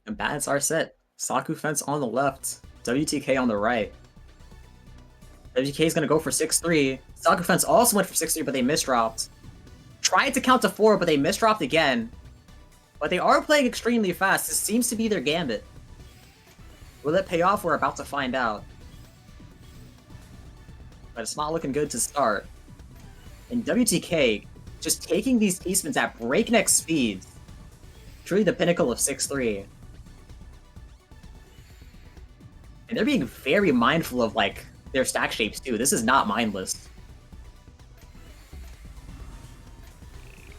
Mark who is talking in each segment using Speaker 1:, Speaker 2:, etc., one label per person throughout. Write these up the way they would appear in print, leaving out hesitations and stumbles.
Speaker 1: And bats are set. SAKUFENCE on the left, WTK on the right. WTK is going to go for 6-3. SAKUFENCE also went for 6-3, but they misdropped. Tried to count to 4, but they misdropped again. But they are playing extremely fast. This seems to be their gambit. Will it pay off? We're about to find out. But it's not looking good to start. And WTK just taking these T-spins at breakneck speeds. Truly the pinnacle of 6-3. And they're being very mindful of, like, their stack shapes, too. This is not mindless.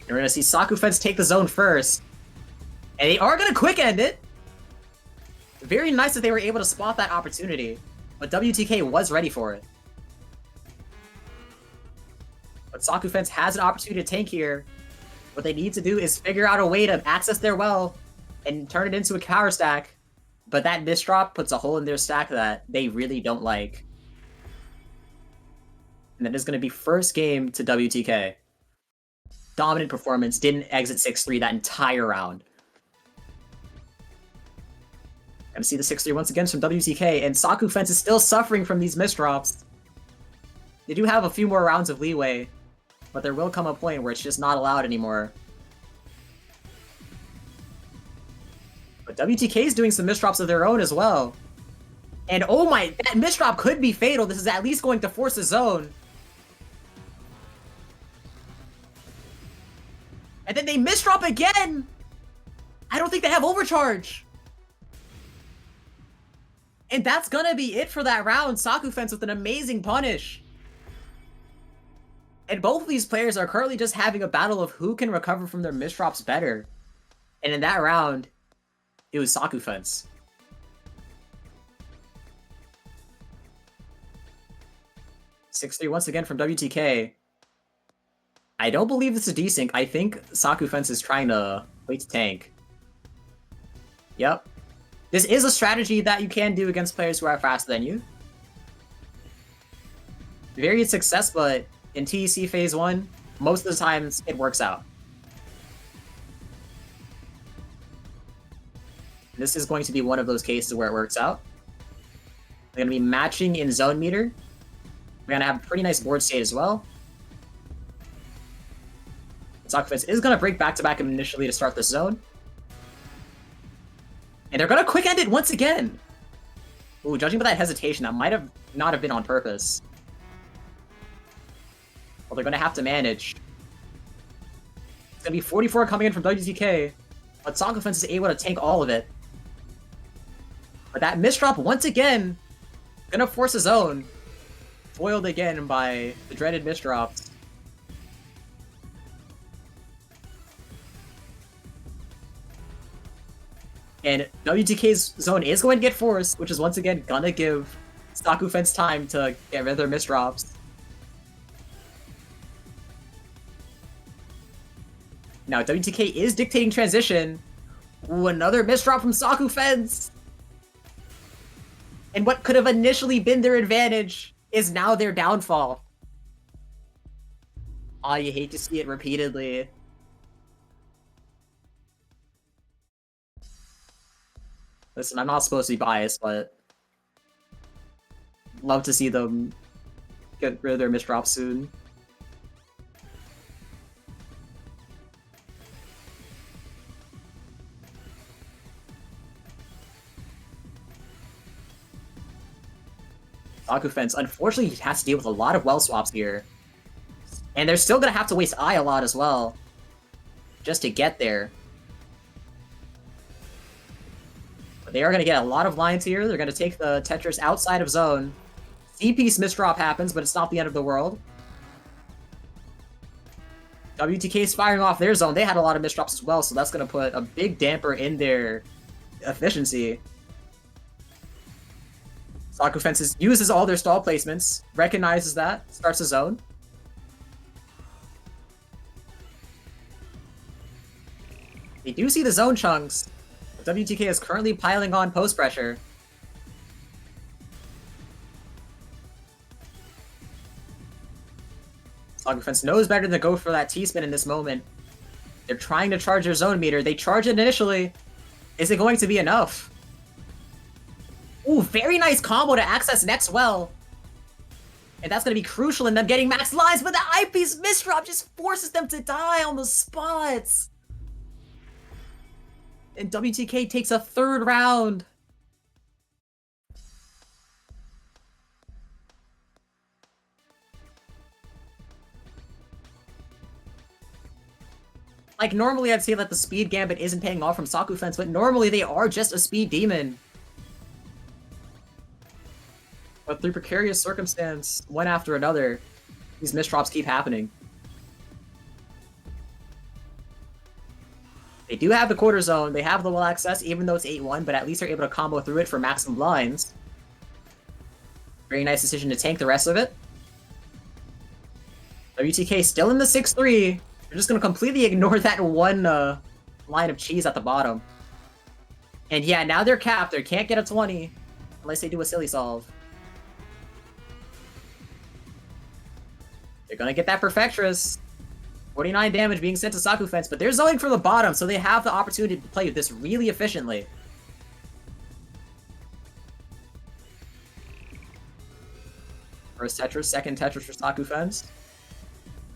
Speaker 1: You're gonna see SAKUFENCE take the zone first. And they are gonna quick end it! Very nice that they were able to spot that opportunity. But WTK was ready for it. But SAKUFENCE has an opportunity to tank here. What they need to do is figure out a way to access their well and turn it into a counter stack. But that misdrop puts a hole in their stack that they really don't like. And that is going to be first game to WTK. Dominant performance, didn't exit 6-3 that entire round. Gonna see the 6-3 once again from WTK, and SAKUFENCE is still suffering from these misdrops. They do have a few more rounds of leeway, but there will come a point where it's just not allowed anymore. But WTK is doing some misdrops of their own as well. And oh my, that misdrop could be fatal. This is at least going to force a zone. And then they misdrop again! I don't think they have overcharge! And that's gonna be it for that round. SAKUFENCE with an amazing punish. And both of these players are currently just having a battle of who can recover from their misdrops better. And in that round, it was SAKUFENCE. (6-3) once again from WTK. I don't believe this is desync. I think SAKUFENCE is trying to wait to tank. Yep. This is a strategy that you can do against players who are faster than you. Varied success, but in TEC Phase 1, most of the times it works out. This is going to be one of those cases where it works out. We're going to be matching in zone meter. We're going to have a pretty nice board state as well. SAKUFENCE is going to break back-to-back initially to start this zone. And they're going to quick end it once again! Ooh, judging by that hesitation, that might have not have been on purpose. Well, they're going to have to manage. It's going to be 44 coming in from WTK, but SAKUFENCE is able to tank all of it. But that misdrop, once again, going to force a zone. Foiled again by the dreaded misdrops. And WTK's zone is going to get forced, which is once again gonna give SAKUFENCE time to get rid of their misdrops. Now WTK is dictating transition. Ooh, another misdrop from SAKUFENCE! And what could have initially been their advantage is now their downfall. Aw, you hate to see it repeatedly. Listen, I'm not supposed to be biased, but love to see them get rid of their misdrops soon. SAKUFENCE, unfortunately, has to deal with a lot of well swaps here. And they're still gonna have to waste I a lot as well, just to get there. But they are gonna get a lot of lines here. They're gonna take the Tetris outside of zone. C-piece misdrop happens, but it's not the end of the world. WTK's firing off their zone. They had a lot of misdrops as well, so that's gonna put a big damper in their efficiency. SAKUFENCE uses all their stall placements, recognizes that, starts a zone. They do see the zone chunks. WTK is currently piling on post pressure. SAKUFENCE knows better than to go for that T-spin in this moment. They're trying to charge their zone meter. They charge it initially, Is it going to be enough? Ooh, very nice combo to access next well. And that's going to be crucial in them getting max lives, but the eyepiece misdrop just forces them to die on the spots. And WTK takes a third round. Like, normally I'd say that the speed gambit isn't paying off from SAKUFENCE, but normally they are just a speed demon. But through precarious circumstance, one after another, these misdrops keep happening. They do have the quarter zone, they have the well access, even though it's 8-1, but at least they're able to combo through it for maximum blinds. Very nice decision to tank the rest of it. WTK still in the 6-3. They're just going to completely ignore that one line of cheese at the bottom. And yeah, now they're capped. They can't get a 20 unless they do a silly solve. They're going to get that Perfectress. 49 damage being sent to SAKUFENCE, but they're zoning from the bottom, so they have the opportunity to play this really efficiently. First Tetris, second Tetris for SAKUFENCE.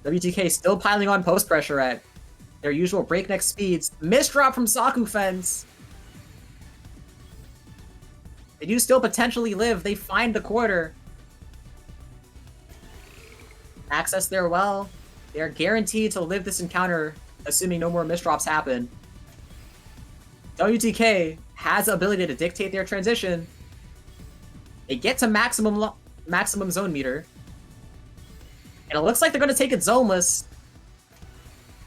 Speaker 1: WTK still piling on post pressure at their usual breakneck speeds. Misdrop from SAKUFENCE. They do still potentially live. They find the quarter. Access their well. They are guaranteed to live this encounter, assuming no more misdrops happen. WTK has the ability to dictate their transition. They get to maximum zone meter. And it looks like they're going to take it zoneless.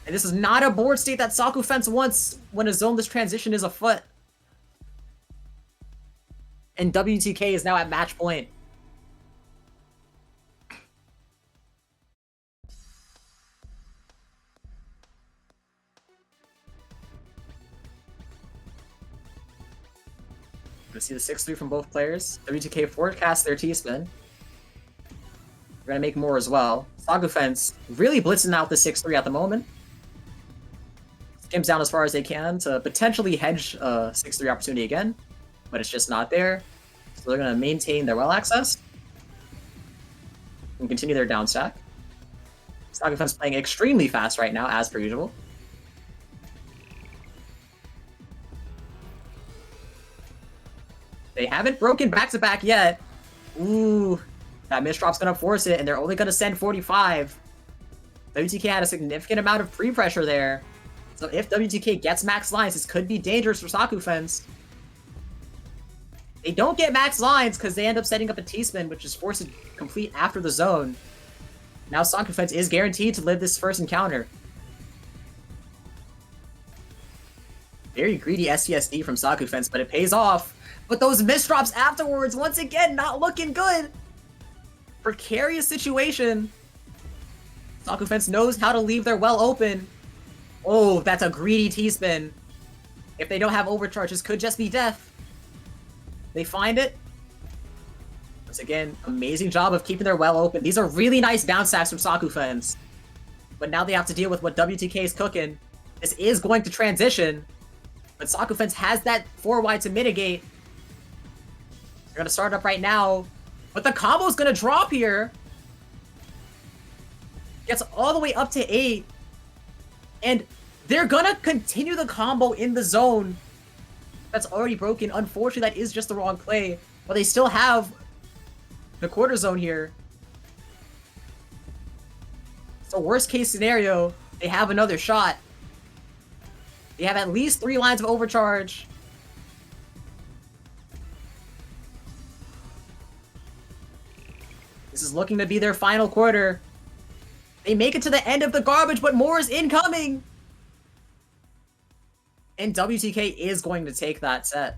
Speaker 1: And this is not a board state that SAKUFENCE wants when a zoneless transition is afoot. And WTK is now at match point. We're going to see the 6-3 from both players. WTK forecasts their T-spin. We're going to make more as well. SAKUFENCE really blitzing out the 6-3 at the moment. Skims down as far as they can to potentially hedge a 6-3 opportunity again, but it's just not there. So they're going to maintain their well access and continue their down stack. SAKUFENCE playing extremely fast right now, as per usual. They haven't broken back-to-back yet. Ooh. That misdrop's going to force it, and they're only going to send 45. WTK had a significant amount of pre-pressure there. So if WTK gets max lines, this could be dangerous for SAKUFENCE. They don't get max lines because they end up setting up a T-spin, which is forced to complete after the zone. Now SAKUFENCE is guaranteed to live this first encounter. Very greedy STSD from SAKUFENCE, but it pays off. But those misdrops afterwards, once again, not looking good. Precarious situation. SAKUFENCE knows how to leave their well open. Oh, that's a greedy T-spin. If they don't have overcharge, this could just be death. They find it. Once again, amazing job of keeping their well open. These are really nice bounce stacks from SAKUFENCE. But now they have to deal with what WTK is cooking. This is going to transition. But SAKUFENCE has that 4-wide to mitigate. They're going to start up right now. But the combo's gonna drop here. Gets all the way up to 8. And they're gonna continue the combo in the zone. That's already broken. Unfortunately, that is just the wrong play. But they still have the quarter zone here. So worst case scenario, they have another shot. They have at least 3 lines of overcharge. This is looking to be their final quarter. They make it to the end of the garbage, but more is incoming! And WTK is going to take that set.